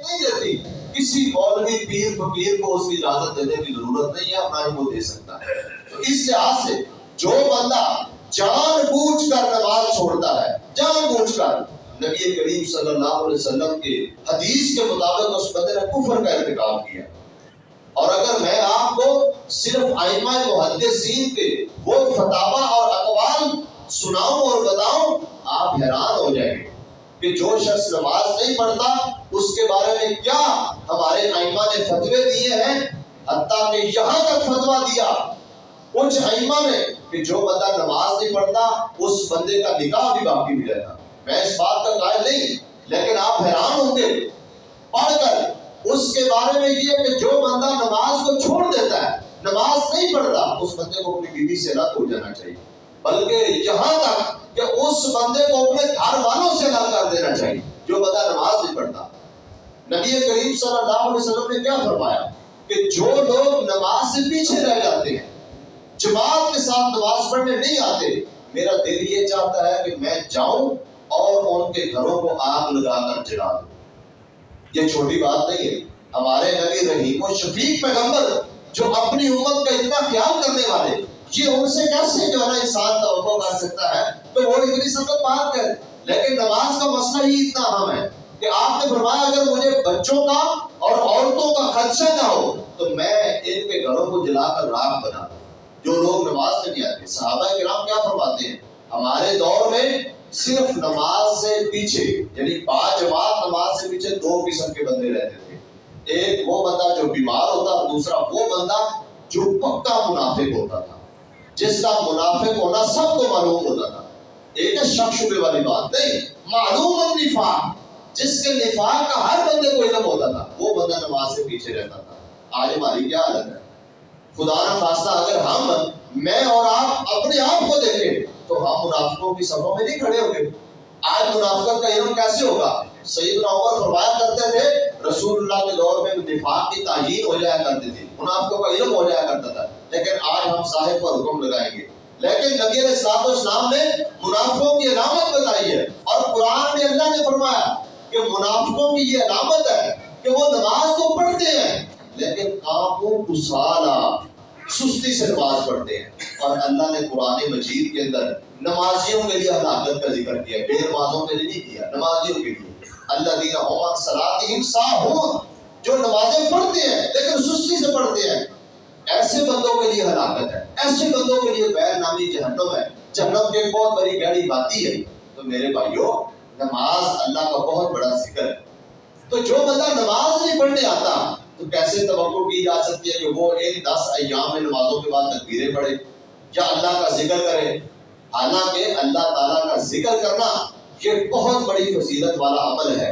نہیں دیتی. کسی مولوی پیر فقیر کو اس کی اجازت دینے کی ضرورت نہیں ہے، نہ ہی وہ دے سکتا ہے. تو اس لحاظ سے جو بندہ جان بوجھ کر نماز چھوڑتا ہے، جان بوجھ کر، نبی کریم صلی اللہ علیہ وسلم کے حدیث کے مطابق اس بندے نے کفر کا ارتکاب کیا. اور اگر میں آپ کو صرف ائمہ محدثین کے وہ فتاوی اور اقوال سناؤں اور بتاؤں، آپ حیران ہو جائیں گے کہ جو شخص نماز نہیں پڑھتا اس کے بارے میں کیا ہمارے ائمہ نے فتوے دیے ہیں. حتیٰ کہ یہاں تک فتویٰ دیا کچھ ائمہ نے کہ جو بندہ نماز نہیں پڑھتا اس بندے کا نکاح بھی باقی نہیں رہتا. میں اس بات کا قائل نہیں، لیکن آپ حیران ہوں گے پڑھ کر اس کے بارے میں یہ کہ جو بندہ نماز کو چھوڑ دیتا ہے، نماز نہیں پڑھتا، اس بندے کو اپنی بیوی سے الگ ہو جانا چاہیے. بلکہ یہاں تک کہ اس بندے کو اپنے گھر والوں سے الگ کر دینا چاہیے جو بندہ نماز نہیں پڑھتا. نبی کریم صلی اللہ علیہ وسلم نے کیا فرمایا کہ جو لوگ نماز سے پیچھے رہ جاتے ہیں، جماعت کے ساتھ نماز پڑھنے نہیں آتے، میرا دل یہ چاہتا ہے کہ میں جاؤں اور ان کے گھروں کو آگ لگا کر جلا دوں. یہ چھوٹی بات نہیں ہے. ہمارے نبی رحیم و شفیق پیغمبر جو اپنی امت کا اتنا خیال کرنے والے، یہ ان سے کیسے جو ہے نا انسان توقع کر سکتا ہے تو وہ اتنی سخت بات کرے. لیکن نماز کا مسئلہ ہی اتنا اہم ہے کہ آپ نے فرمایا اگر مجھے بچوں کا اور عورتوں کا خدشہ نہ ہو تو میں ان کے گھروں کو جلا کر راکھ بنا دوں جو لوگ نماز نہیں آتے. صحابہ کرام کیا فرماتے ہیں؟ ہمارے دور میں صرف نماز سے پیچھے، یعنی باجماعت نماز سے پیچھے دو قسم کے بندے رہتے تھے. ایک وہ بندہ جو بیمار ہوتا، دوسرا وہ بندہ جو پکا منافق ہوتا تھا، جس کا منافق ہونا سب کو معلوم ہوتا تھا. ایک ہے شک شبے والی بات نہیں، معلوم النفاق، جس کے نفاق کا ہر بندے کو علم ہوتا تھا، وہ بندہ نماز سے پیچھے رہتا تھا. آج ہماری کیا حالت ہے؟ خدا نہ خواستہ اگر میں اور آپ اپنے آپ کو دیکھیں تو ہم منافقوں کی صفوں میں نہیں کھڑے ہوں گے. آج منافقت کا علم کیسے ہوگا؟ سیدنا عمر فرمایا کرتے تھے رسول اللہ کے دور میں نفاق کی تعیین ہو جایا کرتی تھی، منافقوں کا علم ہو جایا کرتا تھا. لیکن آج ہم صاحب پر حکم لگائیں گے. لیکن نبی علیہ الصلوۃ والسلام نے منافقوں کی علامت بتائی ہے، اور قرآن میں اللہ نے فرمایا کہ منافقوں کی یہ علامت ہے کہ وہ نماز تو پڑھتے ہیں لیکن قاموا کسالی، سستی سے نماز پڑھتے ہیں. اور اللہ نے قرآن مجید کے اندر نمازیوں کے لیے ہلاکت کا ذکر کیا، بے نمازوں کے لیے نہیں کیا، نمازیوں کے لیے. الذین هم عن صلاتهم ساہون، جو نمازیں پڑھتے ہیں لیکن سستی سے پڑھتے ہیں، ایسے بندوں کے لیے ہلاکت ہے، ایسے بندوں کے لیے غیر نامی جہنم ہے. جہنم کی بہت بڑی گہری باتی ہے. تو میرے بھائیوں، نماز اللہ کا بہت بڑا ذکر ہے. تو جو بندہ نماز نہیں پڑھنے آتا تو کیسے توقع کی جا سکتی ہے کہ وہ ان 10 ایام میں نمازوں کے بعد تکبیریں پڑھے یا اللہ کا ذکر کرے؟ حالانکہ اللہ تعالیٰ کا ذکر کرنا یہ بہت بڑی فضیلت والا عمل ہے.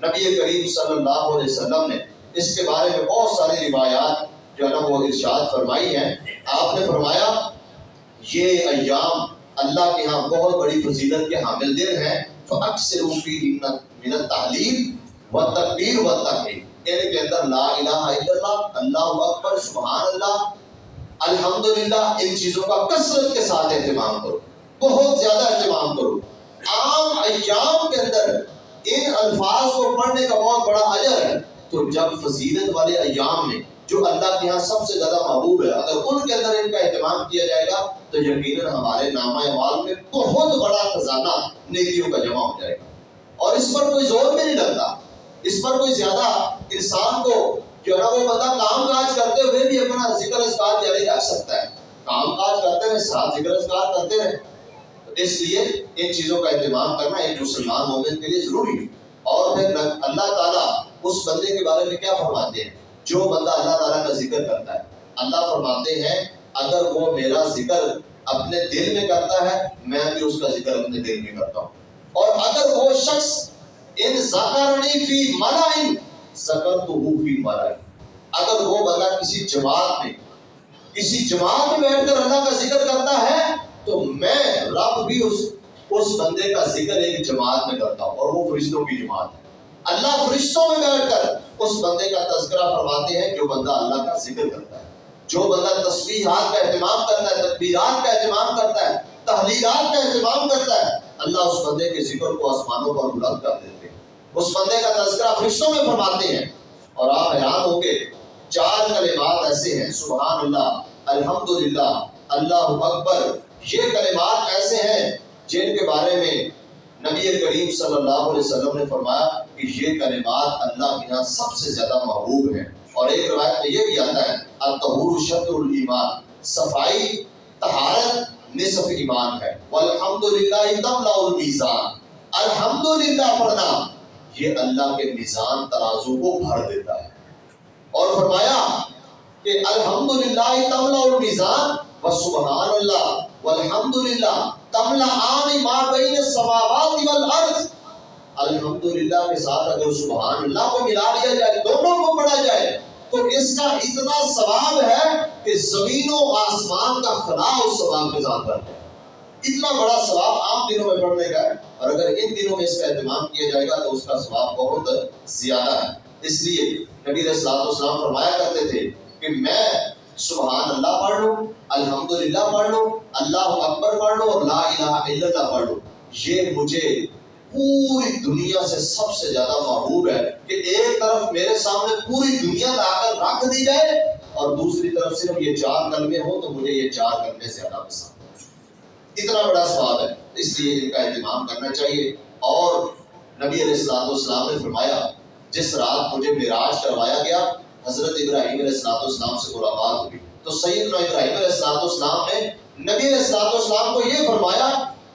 نبی کریم صلی اللہ علیہ وسلم نے اس کے بارے میں بہت ساری روایات جو ہے نا وہ ارشاد فرمائی ہیں. آپ نے فرمایا یہ ایام اللہ کے ہاں بہت بڑی فضیلت کے حامل دن ہیں. فَأَكْثِرُوا فِيهِ مِنَ التَّحْلِيلِ وَالتَّكْبِيرِ وَالتَّحْمِيدِ، ان کے اندر لا الہ الا اللہ، اللہ اکبر، سبحان اللہ، الحمدللہ، ان چیزوں کا کثرت کے ساتھ اہتمام کرو، بہت زیادہ اہتمام کرو. عام ایام کے اندر ان الفاظ کو پڑھنے کا بہت بڑا اجر ہے. تو جب فضیلت والے ایام میں جو اللہ کے یہاں سب سے زیادہ محبوب ہے، اگر ان کے اندر ان کا اہتمام کیا جائے گا تو یقیناً ہمارے نامہ اعمال میں بہت بڑا خزانہ نیکیوں کا جمع ہو جائے گا. اور اس پر کوئی زور بھی نہیں لگتا، اس پر کوئی زیادہ انسان کو جو ہے نا وہ بندہ کام کاج کرتے ہوئے بھی اپنا ذکر اذکار جاری رکھ سکتا ہے. کام کاج کرتے ہوئے ساتھ ذکر اذکار کرتے رہے. اس لیے ان چیزوں کا اہتمام کرنا ایک مسلمان مومن کے لیے ضروری ہے. اور پھر اللہ تعالیٰ اس بندے کے بارے میں کیا فرماتے ہیں؟ جو بندہ اللہ تعالیٰ کا ذکر کرتا ہے، اللہ فرماتے ہیں اگر وہ میرا ذکر اپنے دل میں کرتا ہے میں بھی اس کا ذکر اپنے دل میں کرتا ہوں. اور اگر وہ شخص ان ذکرنی فی ملائن ذکرتہ فی ملائن، اگر وہ بندہ کسی جماعت میں بیٹھ کر اللہ کا ذکر کرتا ہے تو میں رب بھی اس بندے کا ذکر ایک جماعت میں کرتا ہوں، اور وہ فرشتوں کی جماعت ہے. اللہ فرشتوں میں بیٹھ کر اس بندے کا تذکرہ فرماتے ہیں جو بندہ اللہ کا ذکر کرتا ہے، جو بندہ تسبیحات کا اہتمام کرتا ہے، تکبیرات کا اہتمام کرتا ہے، تحلیلات کا اہتمام کرتا ہے. اللہ اس بندے کے ذکر کو آسمانوں پر بلند کر دیتے ہیں. اس بندے کا تذکرہ فرشتوں میں فرماتے ہیں اور آپ حیران ہوں گے 4 کلمات ایسے ہیں، سبحان اللہ، الحمدللہ، اللہ اکبر. یہ کلمات ایسے ہیں جن کے بارے میں نبی کریم صلی اللہ علیہ وسلم نے فرمایا کہ یہ کلمات اللہ کے یہاں سب سے زیادہ محبوب ہیں. اور ایک روایت میں یہ بھی آتا ہے الطہور شطر الایمان، صفائی طہارت نصف ایمان ہے. والحمدللہ تملأ المیزان، الحمدللہ پڑھنا یہ اللہ کے میزان ترازو کو بھر دیتا ہے. اور فرمایا کہ الحمدللہ تملأ المیزان وسبحان اللہ والحمدللہ تملأان ما بین السماوات والارض. الحمدللہ کے ساتھ اگر سبحان اللہ کو ملا لیا جائے، دونوں کو پڑھا جائے، تو اس کا اتنا ثواب ہے کہ زمین و آسمان کا خلا اس ثواب کے ساتھ بنتا ہے. اتنا بڑا ثواب عام دنوں میں پڑھنے کا ہے، اور اگر ان دنوں میں اس کا اہتمام کیا جائے گا تو اس کا ثواب بہت زیادہ ہے. اس لیے نبی علیہ الصلوۃ والسلام فرمایا کرتے تھے کہ میں سبحان اللہ پڑھ لوں، الحمدللہ پڑھ لوں، اللہ اکبر پڑھ لوں اور لا الہ الا اللہ پڑھ لوں، یہ مجھے پوری دنیا سے سب سے زیادہ محبوب ہے کہ ایک طرف میرے سامنے پوری دنیا لا کر رکھ دی جائے اور دوسری طرف صرف یہ 4 کلمے ہوں تو مجھے یہ 4 کلمے زیادہ پسند ہیں. اتنا بڑا ثواب ہے، اس لیے ان کا اہتمام کرنا چاہیے. اور نبی علیہ الصلوۃ والسلام نے فرمایا جس رات مجھے معراج کروایا گیا، حضرت ابراہیم علیہ الصلوۃ والسلام سے ملاقات ہوئی تو سیدنا ابراہیم علیہ الصلوۃ والسلام نے نبی علیہ الصلوۃ والسلام کو یہ فرمایا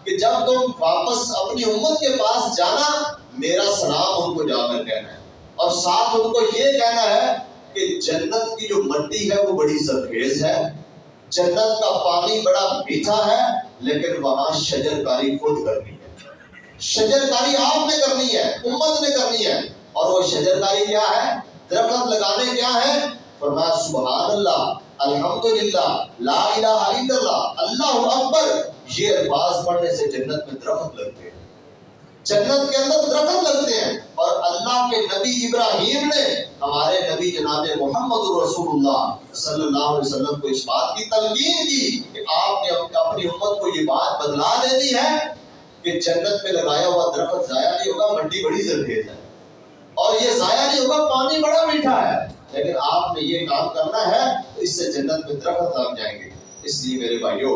کہ جب تم واپس اپنی امت کے پاس جانا، میرا سلام ان کو جا کر کہنا ہے، اور ساتھ ان کو یہ کہنا ہے کہ جنت کی جو مٹی ہے وہ بڑی زرخیز ہے، جنت کا پانی بڑا میٹھا ہے، لیکن وہاں شجر کاری خود کرنی ہے. شجر کاری آپ نے کرنی ہے، امت نے کرنی ہے. اور وہ شجر کاری کیا ہے؟ درخت لگانے کیا ہے؟ فرمایا سبحان اللہ، الحمدللہ، لا الہ الا اللہ، اللہ اکبر. یہ الفاظ پڑھنے سے جنت میں درخت لگتے ہیں، جنت کے اندر درخت لگتے ہیں. اور اللہ کے نبی ابراہیم نے ہمارے نبی جناب محمد رسول اللہ صلی اللہ علیہ وسلم کو اس بات کی تلقین کی کہ آپ نے اپنی امت کو یہ بات بدلا دینی ہے کہ جنت میں لگایا ہوا درخت ضائع نہیں ہوگا، مٹی بڑی زرخیز ہے، اور یہ ضائع نہیں ہوگا، پانی بڑا میٹھا ہے، لیکن آپ نے یہ کام کرنا ہے تو اس سے جنت میں درخت لگ جائیں گے. اس لیے میرے بھائیوں،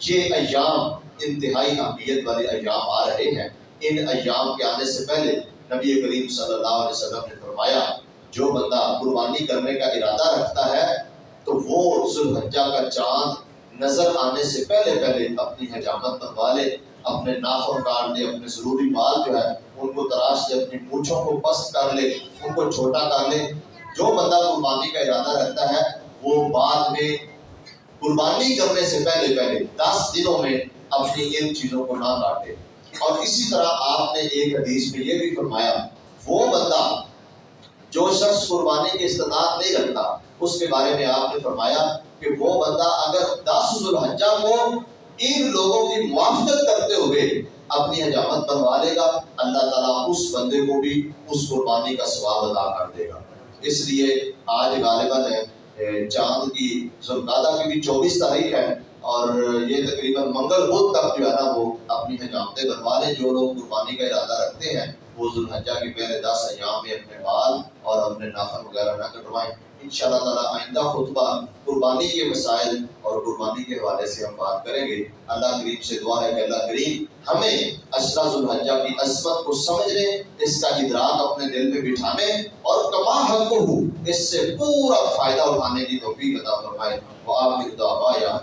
یہ ایام انتہائی اہمیت والے ایام آ رہے ہیں. ان ایام کے آنے سے پہلے نبی کریم صلی اللہ علیہ وسلم نے فرمایا جو بندہ قربانی کرنے کا ارادہ رکھتا ہے تو وہ ذوالحجہ کا چاند نظر آنے سے پہلے پہلے اپنی حجامت بنوا لے، اپنے ناخن کاٹ لے، اپنے ضروری بال جو ہے ان کو تراش لے، اپنی مونچھوں کو پست کر لے، ان کو چھوٹا کر لے. جو بندہ قربانی کا ارادہ رکھتا ہے وہ بعد میں قربانی کرنے سے پہلے پہلے 10 دنوں میں اپنی ان چیزوں کو نہ کاٹے. اور اسی طرح آپ نے ایک حدیث میں یہ بھی فرمایا وہ بندہ جو شخص قربانی کی استطاعت نہیں رکھتا، اس کے بارے میں آپ نے فرمایا کہ وہ بندہ اگر 10 ذوالحجہ کو ان لوگوں کی موافقت کرتے ہوئے اپنی حجامت بنوا لے گا، اللہ تعالیٰ اس بندے کو بھی اس قربانی کا ثواب ادا کر دے گا. اس لیے آج غالباً چاند کی ذوالقعدہ کی بھی 24 تاریخ ہے، اور یہ تقریباً منگل بدھ تک جو ہے نا وہ اپنی حجامتیں بنوا لیں. جو لوگ قربانی کا ارادہ رکھتے ہیں وہ ذوالحجہ کے پہلے 10 ایام میں اپنے بال اور اپنے ناخن وغیرہ نہ کٹوائیں. انشاءاللہ تعالیٰ آئندہ خطبہ قربانی کے مسائل اور قربانی کے حوالے سے ہم بات کریں گے. اللہ کریم سے دعا ہے کہ اللہ کریم ہمیں عشرہ ذوالحجہ کی عظمت کو سمجھنے، اس کا ادراک اپنے دل میں بٹھانے اور کما حقہ اس سے پورا فائدہ اٹھانے کی توفیق عطا فرمائے. وآخر دعوانا